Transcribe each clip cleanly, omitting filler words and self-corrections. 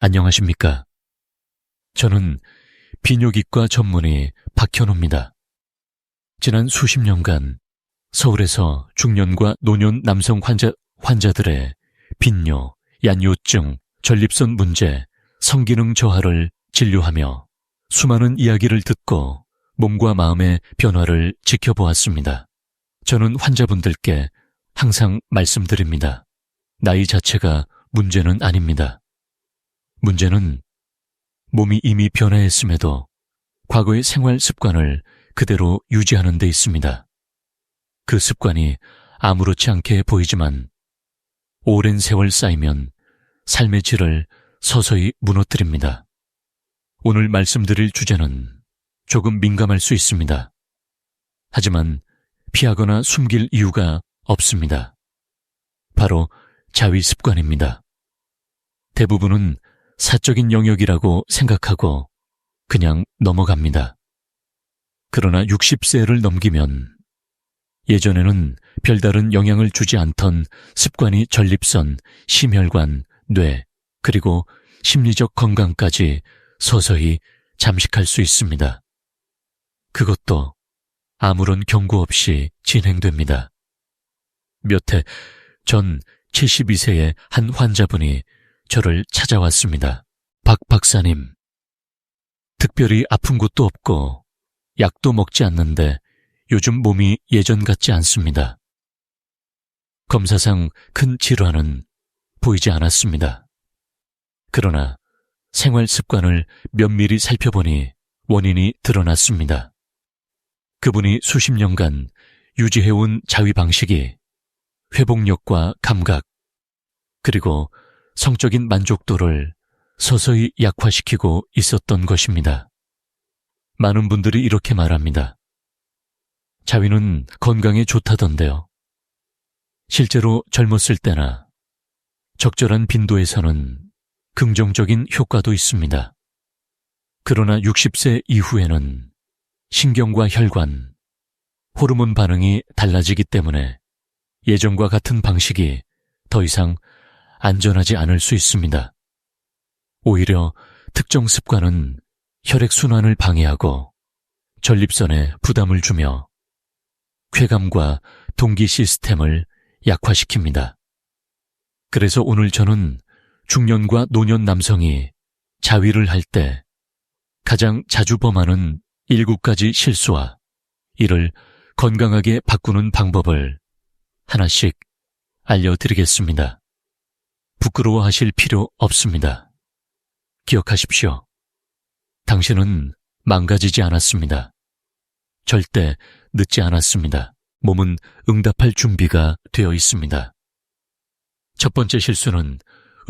안녕하십니까? 저는 비뇨기과 전문의 박현우입니다. 지난 수십 년간 서울에서 중년과 노년 남성 환자들의 빈뇨, 얀요증, 전립선 문제, 성기능 저하를 진료하며 수많은 이야기를 듣고 몸과 마음의 변화를 지켜보았습니다. 저는 환자분들께 항상 말씀드립니다. 나이 자체가 문제는 아닙니다. 문제는 몸이 이미 변화했음에도 과거의 생활 습관을 그대로 유지하는 데 있습니다. 그 습관이 아무렇지 않게 보이지만 오랜 세월 쌓이면 삶의 질을 서서히 무너뜨립니다. 오늘 말씀드릴 주제는 조금 민감할 수 있습니다. 하지만 피하거나 숨길 이유가 없습니다. 바로 자위 습관입니다. 대부분은 사적인 영역이라고 생각하고 그냥 넘어갑니다. 그러나 60세를 넘기면 예전에는 별다른 영향을 주지 않던 습관이 전립선, 심혈관, 뇌, 그리고 심리적 건강까지 서서히 잠식할 수 있습니다. 그것도 아무런 경고 없이 진행됩니다. 몇 해 전 72세의 한 환자분이 저를 찾아왔습니다. 박 박사님, 특별히 아픈 곳도 없고 약도 먹지 않는데 요즘 몸이 예전 같지 않습니다. 검사상 큰 질환은 보이지 않았습니다. 그러나 생활 습관을 면밀히 살펴보니 원인이 드러났습니다. 그분이 수십 년간 유지해온 자위 방식이 회복력과 감각, 그리고 성적인 만족도를 서서히 약화시키고 있었던 것입니다. 많은 분들이 이렇게 말합니다. 자위는 건강에 좋다던데요. 실제로 젊었을 때나 적절한 빈도에서는 긍정적인 효과도 있습니다. 그러나 60세 이후에는 신경과 혈관, 호르몬 반응이 달라지기 때문에 예전과 같은 방식이 더 이상 안전하지 않을 수 있습니다. 오히려 특정 습관은 혈액순환을 방해하고 전립선에 부담을 주며 쾌감과 동기 시스템을 약화시킵니다. 그래서 오늘 저는 중년과 노년 남성이 자위를 할 때 가장 자주 범하는 7가지 실수와 이를 건강하게 바꾸는 방법을 하나씩 알려드리겠습니다. 부끄러워하실 필요 없습니다. 기억하십시오. 당신은 망가지지 않았습니다. 절대 늦지 않았습니다. 몸은 응답할 준비가 되어 있습니다. 첫 번째 실수는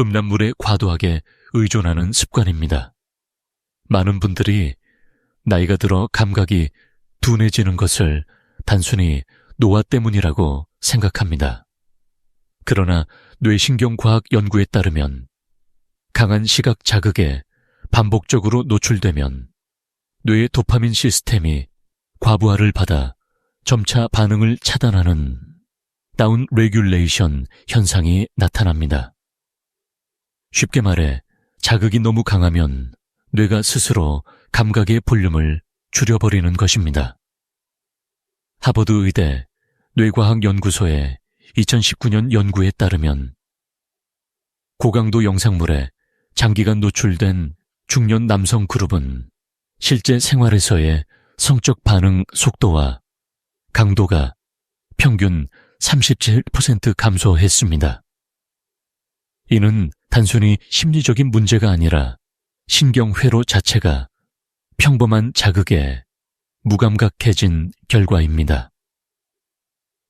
음란물에 과도하게 의존하는 습관입니다. 많은 분들이 나이가 들어 감각이 둔해지는 것을 단순히 노화 때문이라고 생각합니다. 그러나 뇌신경과학 연구에 따르면 강한 시각 자극에 반복적으로 노출되면 뇌의 도파민 시스템이 과부하를 받아 점차 반응을 차단하는 다운 레귤레이션 현상이 나타납니다. 쉽게 말해 자극이 너무 강하면 뇌가 스스로 감각의 볼륨을 줄여버리는 것입니다. 하버드 의대 뇌과학연구소의 2019년 연구에 따르면 고강도 영상물에 장기간 노출된 중년 남성 그룹은 실제 생활에서의 성적 반응 속도와 강도가 평균 37% 감소했습니다. 이는 단순히 심리적인 문제가 아니라 신경회로 자체가 평범한 자극에 무감각해진 결과입니다.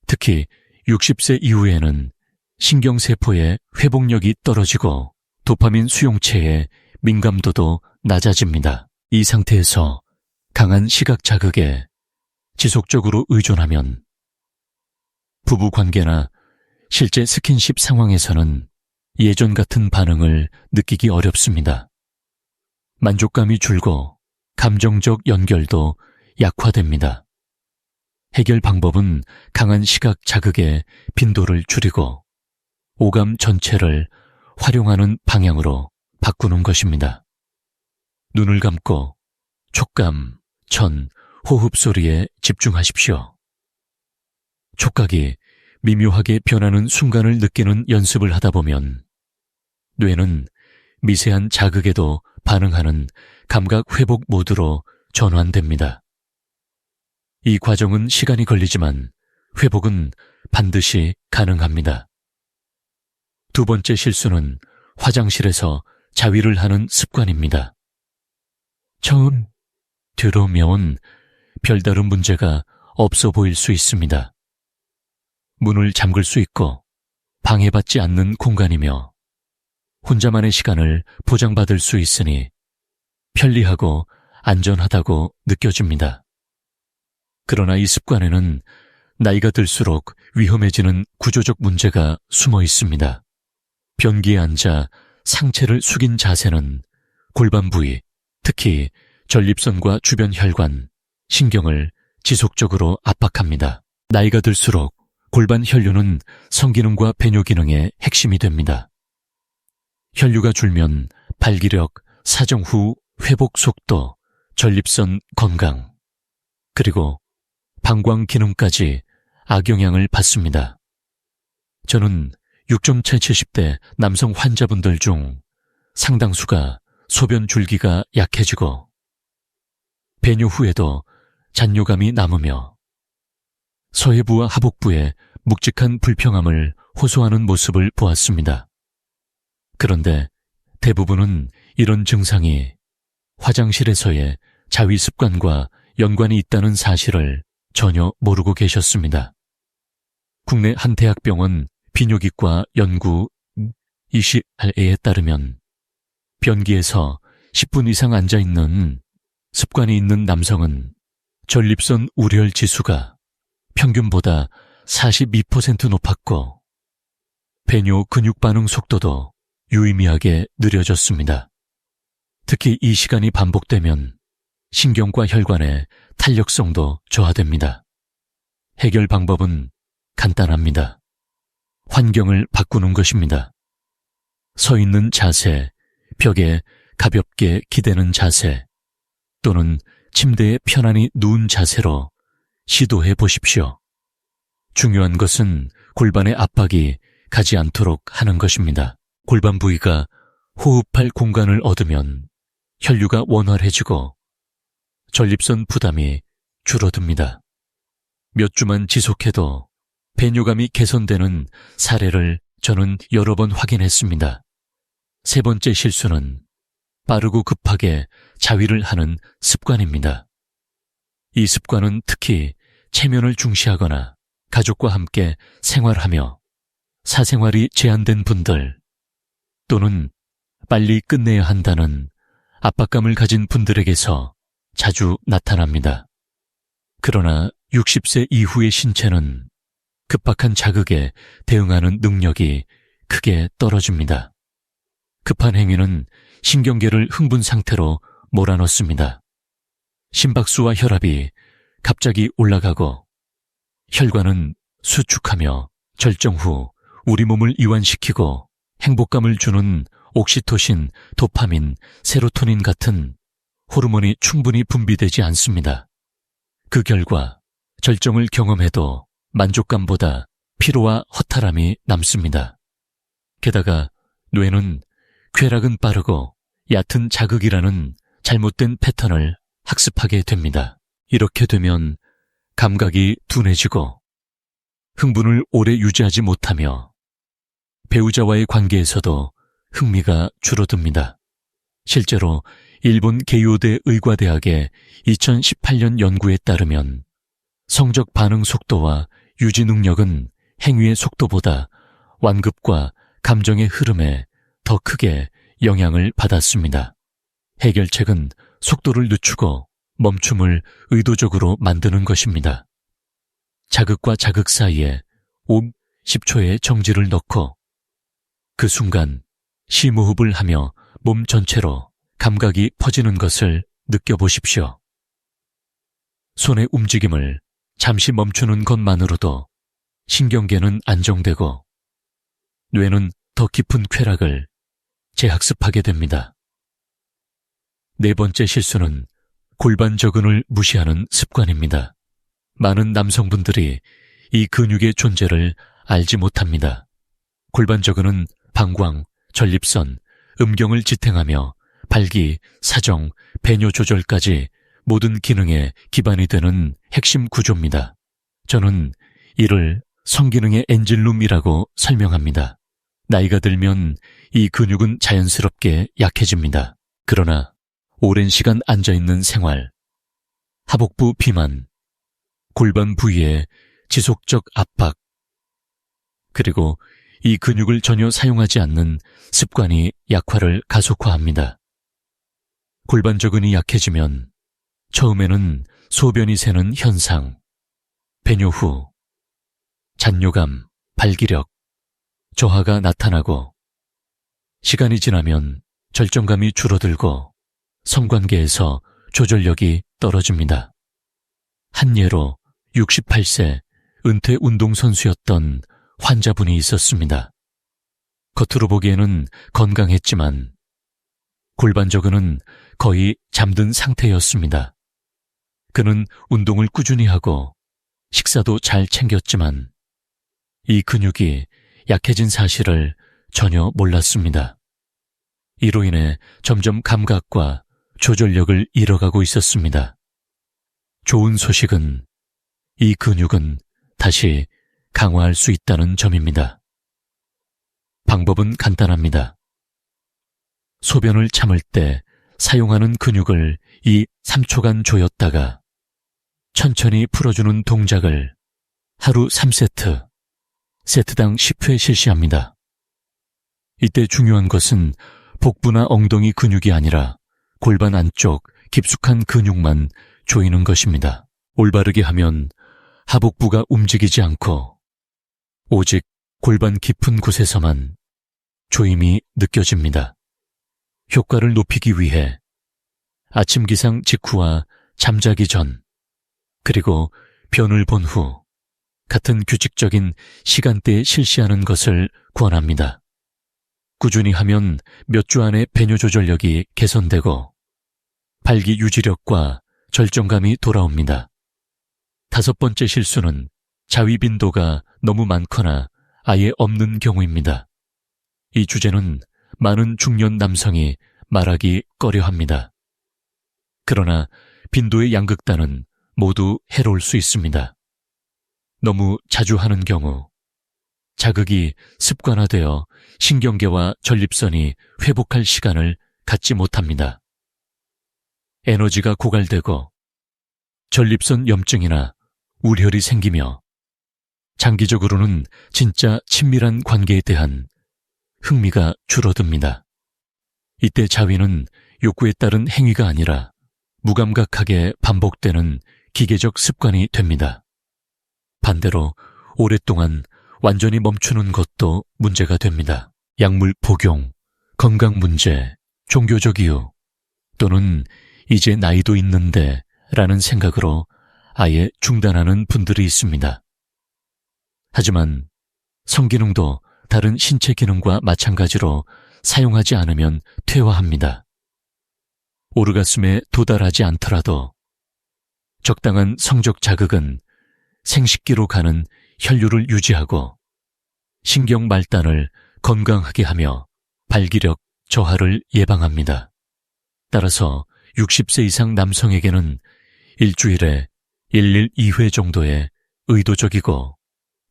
특히 60세 이후에는 신경세포의 회복력이 떨어지고 도파민 수용체의 민감도도 낮아집니다. 이 상태에서 강한 시각 자극에 지속적으로 의존하면 부부관계나 실제 스킨십 상황에서는 예전 같은 반응을 느끼기 어렵습니다. 만족감이 줄고 감정적 연결도 약화됩니다. 해결 방법은 강한 시각 자극의 빈도를 줄이고 오감 전체를 활용하는 방향으로 바꾸는 것입니다. 눈을 감고 촉감, 전, 호흡 소리에 집중하십시오. 촉각이 미묘하게 변하는 순간을 느끼는 연습을 하다 보면 뇌는 미세한 자극에도 반응하는 감각 회복 모드로 전환됩니다. 이 과정은 시간이 걸리지만 회복은 반드시 가능합니다. 두 번째 실수는 화장실에서 자위를 하는 습관입니다. 처음 들어오면 별다른 문제가 없어 보일 수 있습니다. 문을 잠글 수 있고 방해받지 않는 공간이며 혼자만의 시간을 보장받을 수 있으니 편리하고 안전하다고 느껴집니다. 그러나 이 습관에는 나이가 들수록 위험해지는 구조적 문제가 숨어 있습니다. 변기에 앉아 상체를 숙인 자세는 골반 부위, 특히 전립선과 주변 혈관, 신경을 지속적으로 압박합니다. 나이가 들수록 골반 혈류는 성기능과 배뇨 기능의 핵심이 됩니다. 혈류가 줄면 발기력, 사정 후 회복 속도, 전립선 건강, 그리고 방광 기능까지 악영향을 받습니다. 저는 6.7, 70대 남성 환자분들 중 상당수가 소변 줄기가 약해지고 배뇨 후에도 잔뇨감이 남으며 서해부와 하복부에 묵직한 불평함을 호소하는 모습을 보았습니다. 그런데 대부분은 이런 증상이 화장실에서의 자위 습관과 연관이 있다는 사실을 전혀 모르고 계셨습니다. 국내 한 대학병원 비뇨기과 연구 20R에 따르면 변기에서 10분 이상 앉아있는 습관이 있는 남성은 전립선 우려혈 지수가 평균보다 42% 높았고 배뇨 근육 반응 속도도 유의미하게 느려졌습니다. 특히 이 시간이 반복되면 신경과 혈관의 탄력성도 저하됩니다. 해결 방법은 간단합니다. 환경을 바꾸는 것입니다. 서 있는 자세, 벽에 가볍게 기대는 자세, 또는 침대에 편안히 누운 자세로 시도해 보십시오. 중요한 것은 골반의 압박이 가지 않도록 하는 것입니다. 골반 부위가 호흡할 공간을 얻으면 혈류가 원활해지고 전립선 부담이 줄어듭니다. 몇 주만 지속해도 배뇨감이 개선되는 사례를 저는 여러 번 확인했습니다. 세 번째 실수는 빠르고 급하게 자위를 하는 습관입니다. 이 습관은 특히 체면을 중시하거나 가족과 함께 생활하며 사생활이 제한된 분들 또는 빨리 끝내야 한다는 압박감을 가진 분들에게서 자주 나타납니다. 그러나 60세 이후의 신체는 급박한 자극에 대응하는 능력이 크게 떨어집니다. 급한 행위는 신경계를 흥분 상태로 몰아넣습니다. 심박수와 혈압이 갑자기 올라가고 혈관은 수축하며 절정 후 우리 몸을 이완시키고 행복감을 주는 옥시토신, 도파민, 세로토닌 같은 호르몬이 충분히 분비되지 않습니다. 그 결과 절정을 경험해도 만족감보다 피로와 허탈함이 남습니다. 게다가 뇌는 쾌락은 빠르고 얕은 자극이라는 잘못된 패턴을 학습하게 됩니다. 이렇게 되면 감각이 둔해지고 흥분을 오래 유지하지 못하며 배우자와의 관계에서도 흥미가 줄어듭니다. 실제로 일본 게이오대 의과대학의 2018년 연구에 따르면 성적 반응 속도와 유지 능력은 행위의 속도보다 완급과 감정의 흐름에 더 크게 영향을 받았습니다. 해결책은 속도를 늦추고 멈춤을 의도적으로 만드는 것입니다. 자극과 자극 사이에 5, 10초의 정지를 넣고 그 순간 심호흡을 하며 몸 전체로 감각이 퍼지는 것을 느껴보십시오. 손의 움직임을 잠시 멈추는 것만으로도 신경계는 안정되고 뇌는 더 깊은 쾌락을 재학습하게 됩니다. 네 번째 실수는 골반 저근을 무시하는 습관입니다. 많은 남성분들이 이 근육의 존재를 알지 못합니다. 골반 저근은 방광, 전립선, 음경을 지탱하며 발기, 사정, 배뇨 조절까지 모든 기능에 기반이 되는 핵심 구조입니다. 저는 이를 성기능의 엔진룸이라고 설명합니다. 나이가 들면 이 근육은 자연스럽게 약해집니다. 그러나 오랜 시간 앉아있는 생활, 하복부 비만, 골반 부위의 지속적 압박, 그리고 이 근육을 전혀 사용하지 않는 습관이 약화를 가속화합니다. 골반 저근이 약해지면 처음에는 소변이 새는 현상, 배뇨 후 잔뇨감, 발기력, 저하가 나타나고 시간이 지나면 절정감이 줄어들고 성관계에서 조절력이 떨어집니다. 한 예로 68세 은퇴 운동선수였던 환자분이 있었습니다. 겉으로 보기에는 건강했지만 골반 저근은 거의 잠든 상태였습니다. 그는 운동을 꾸준히 하고 식사도 잘 챙겼지만 이 근육이 약해진 사실을 전혀 몰랐습니다. 이로 인해 점점 감각과 조절력을 잃어가고 있었습니다. 좋은 소식은 이 근육은 다시 강화할 수 있다는 점입니다. 방법은 간단합니다. 소변을 참을 때 사용하는 근육을 이 3초간 조였다가 천천히 풀어주는 동작을 하루 3세트, 세트당 10회 실시합니다. 이때 중요한 것은 복부나 엉덩이 근육이 아니라 골반 안쪽 깊숙한 근육만 조이는 것입니다. 올바르게 하면 하복부가 움직이지 않고 오직 골반 깊은 곳에서만 조임이 느껴집니다. 효과를 높이기 위해 아침 기상 직후와 잠자기 전, 그리고 변을 본 후 같은 규칙적인 시간대에 실시하는 것을 권합니다. 꾸준히 하면 몇 주 안에 배뇨 조절력이 개선되고 발기 유지력과 절정감이 돌아옵니다. 다섯 번째 실수는 자위 빈도가 너무 많거나 아예 없는 경우입니다. 이 주제는 많은 중년 남성이 말하기 꺼려합니다. 그러나 빈도의 양극단은 모두 해로울 수 있습니다. 너무 자주 하는 경우 자극이 습관화되어 신경계와 전립선이 회복할 시간을 갖지 못합니다. 에너지가 고갈되고 전립선 염증이나 우혈이 생기며 장기적으로는 진짜 친밀한 관계에 대한 흥미가 줄어듭니다. 이때 자위는 욕구에 따른 행위가 아니라 무감각하게 반복되는 기계적 습관이 됩니다. 반대로 오랫동안 완전히 멈추는 것도 문제가 됩니다. 약물 복용, 건강 문제, 종교적 이유 또는 이제 나이도 있는데 라는 생각으로 아예 중단하는 분들이 있습니다. 하지만 성기능도 다른 신체 기능과 마찬가지로 사용하지 않으면 퇴화합니다. 오르가슴에 도달하지 않더라도 적당한 성적 자극은 생식기로 가는 혈류를 유지하고 신경 말단을 건강하게 하며 발기력 저하를 예방합니다. 따라서 60세 이상 남성에게는 일주일에 1-2회 정도의 의도적이고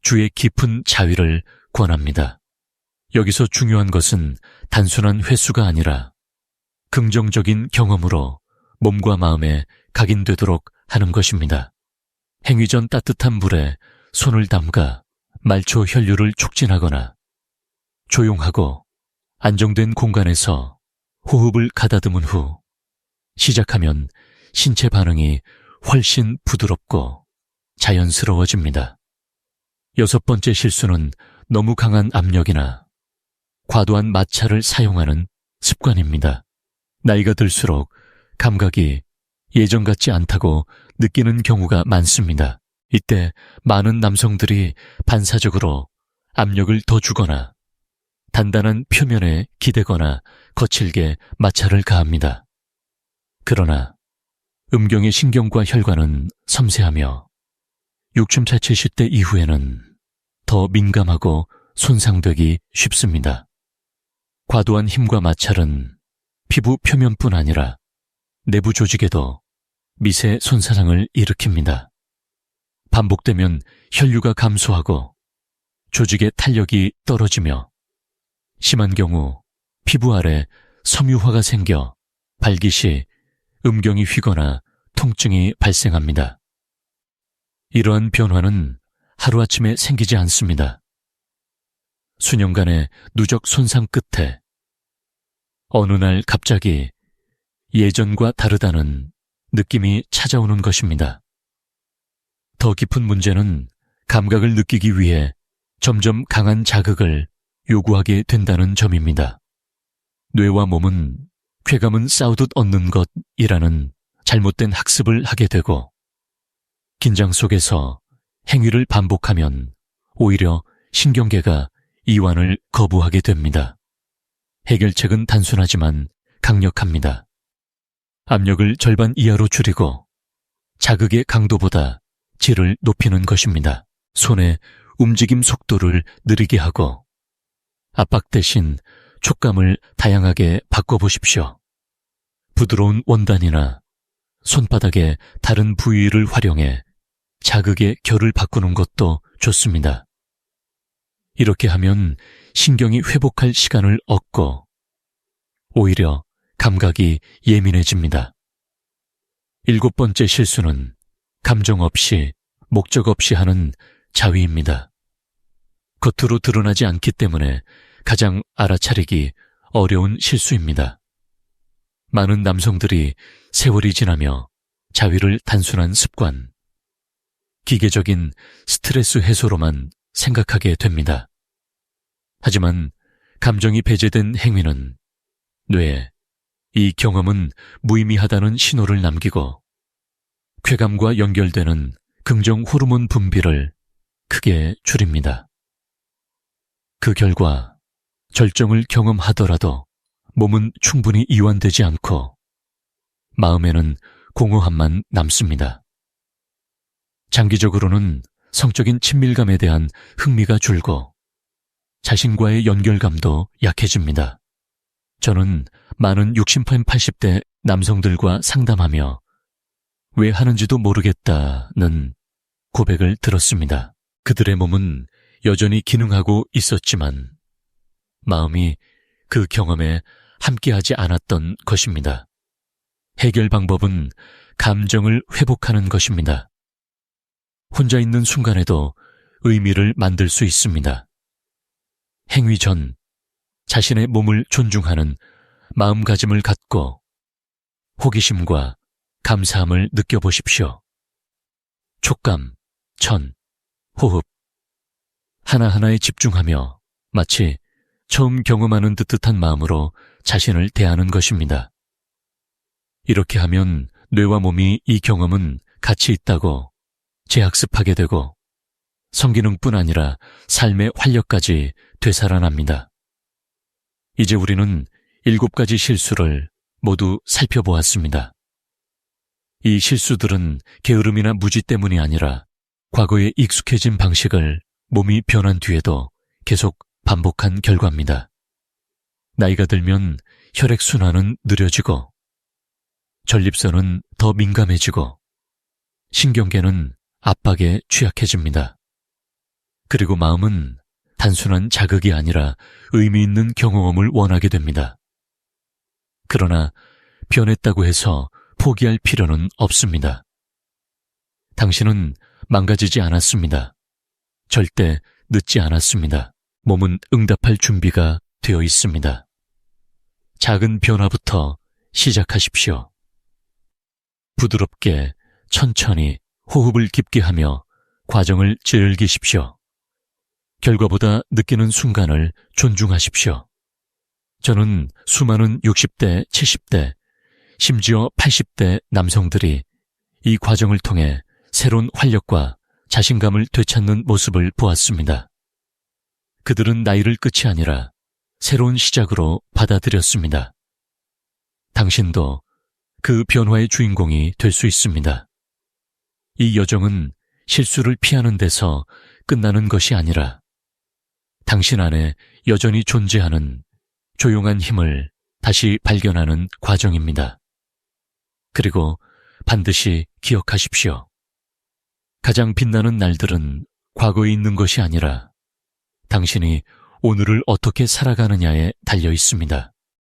주의 깊은 자위를 권합니다. 여기서 중요한 것은 단순한 횟수가 아니라 긍정적인 경험으로 몸과 마음에 각인되도록 하는 것입니다. 행위 전 따뜻한 물에 손을 담가 말초 혈류를 촉진하거나 조용하고 안정된 공간에서 호흡을 가다듬은 후 시작하면 신체 반응이 훨씬 부드럽고 자연스러워집니다. 여섯 번째 실수는 너무 강한 압력이나 과도한 마찰을 사용하는 습관입니다. 나이가 들수록 감각이 예전 같지 않다고 느끼는 경우가 많습니다. 이때 많은 남성들이 반사적으로 압력을 더 주거나 단단한 표면에 기대거나 거칠게 마찰을 가합니다. 그러나 음경의 신경과 혈관은 섬세하며 육춤차체 시대 이후에는 더 민감하고 손상되기 쉽습니다. 과도한 힘과 마찰은 피부 표면뿐 아니라 내부 조직에도 미세 손상을 일으킵니다. 반복되면 혈류가 감소하고 조직의 탄력이 떨어지며 심한 경우 피부 아래 섬유화가 생겨 발기 시 음경이 휘거나 통증이 발생합니다. 이러한 변화는 하루아침에 생기지 않습니다. 수년간의 누적 손상 끝에 어느 날 갑자기 예전과 다르다는 느낌이 찾아오는 것입니다. 더 깊은 문제는 감각을 느끼기 위해 점점 강한 자극을 요구하게 된다는 점입니다. 뇌와 몸은 쾌감은 싸우듯 얻는 것이라는 잘못된 학습을 하게 되고 긴장 속에서 행위를 반복하면 오히려 신경계가 이완을 거부하게 됩니다. 해결책은 단순하지만 강력합니다. 압력을 절반 이하로 줄이고 자극의 강도보다 질을 높이는 것입니다. 손의 움직임 속도를 느리게 하고 압박 대신 촉감을 다양하게 바꿔보십시오. 부드러운 원단이나 손바닥의 다른 부위를 활용해 자극의 결을 바꾸는 것도 좋습니다. 이렇게 하면 신경이 회복할 시간을 얻고 오히려 감각이 예민해집니다. 7번째 실수는 감정 없이 목적 없이 하는 자위입니다. 겉으로 드러나지 않기 때문에 가장 알아차리기 어려운 실수입니다. 많은 남성들이 세월이 지나며 자위를 단순한 습관, 기계적인 스트레스 해소로만 생각하게 됩니다. 하지만 감정이 배제된 행위는 뇌에 이 경험은 무의미하다는 신호를 남기고 쾌감과 연결되는 긍정 호르몬 분비를 크게 줄입니다. 그 결과 절정을 경험하더라도 몸은 충분히 이완되지 않고 마음에는 공허함만 남습니다. 장기적으로는 성적인 친밀감에 대한 흥미가 줄고 자신과의 연결감도 약해집니다. 저는 많은 60판 80대 남성들과 상담하며 왜 하는지도 모르겠다는 고백을 들었습니다. 그들의 몸은 여전히 기능하고 있었지만 마음이 그 경험에 함께하지 않았던 것입니다. 해결 방법은 감정을 회복하는 것입니다. 혼자 있는 순간에도 의미를 만들 수 있습니다. 행위 전 자신의 몸을 존중하는 마음가짐을 갖고 호기심과 감사함을 느껴보십시오. 촉감, 천, 호흡 하나하나에 집중하며 마치 처음 경험하는 듯한 마음으로 자신을 대하는 것입니다. 이렇게 하면 뇌와 몸이 이 경험은 가치 있다고 재학습하게 되고 성기능뿐 아니라 삶의 활력까지 되살아납니다. 이제 우리는 7가지 실수를 모두 살펴보았습니다. 이 실수들은 게으름이나 무지 때문이 아니라 과거에 익숙해진 방식을 몸이 변한 뒤에도 계속 반복한 결과입니다. 나이가 들면 혈액순환은 느려지고 전립선은 더 민감해지고 신경계는 압박에 취약해집니다. 그리고 마음은 단순한 자극이 아니라 의미 있는 경험을 원하게 됩니다. 그러나 변했다고 해서 포기할 필요는 없습니다. 당신은 망가지지 않았습니다. 절대 늦지 않았습니다. 몸은 응답할 준비가 되어 있습니다. 작은 변화부터 시작하십시오. 부드럽게 천천히 호흡을 깊게 하며 과정을 즐기십시오. 결과보다 느끼는 순간을 존중하십시오. 저는 수많은 60대, 70대, 심지어 80대 남성들이 이 과정을 통해 새로운 활력과 자신감을 되찾는 모습을 보았습니다. 그들은 나이를 끝이 아니라 새로운 시작으로 받아들였습니다. 당신도 그 변화의 주인공이 될 수 있습니다. 이 여정은 실수를 피하는 데서 끝나는 것이 아니라 당신 안에 여전히 존재하는 조용한 힘을 다시 발견하는 과정입니다. 그리고 반드시 기억하십시오. 가장 빛나는 날들은 과거에 있는 것이 아니라 당신이 오늘을 어떻게 살아가느냐에 달려 있습니다.